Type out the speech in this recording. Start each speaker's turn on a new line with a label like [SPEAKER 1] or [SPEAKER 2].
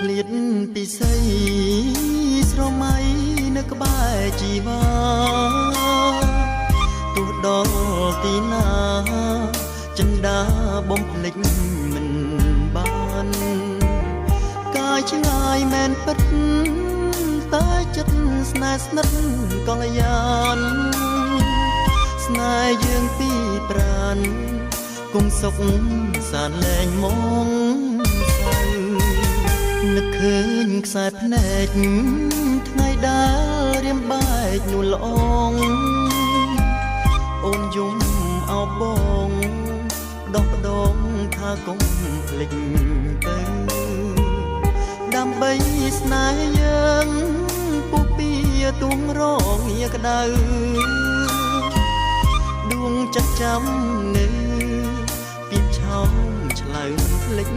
[SPEAKER 1] ឃ្លាតពីស័យស្រមៃនៅក្បែរជីវ៉ាទោះដល់ទីណាចិន្តាបំភ្លេចមិនបានកាយឆ្ងាយមែនពិតតែចិត្តស្នេហ៍ស្និទ្ធកល្យានស្នេហ៍យើងពីប្រានគង់សុខសានលែងមកសៅនឹកឃើញខ្សែភ្នែកថ្ងៃដែលរៀមបែកនួនល្អងអូនយំអោបបងដកដងថាកុំភ្លេចទៅដើម្បីស្នេហ៍យើងពុះពីទួងរងាក្តៅដួងចិត្តចាំនៅពីឆោមឆ្លៅភ្លេច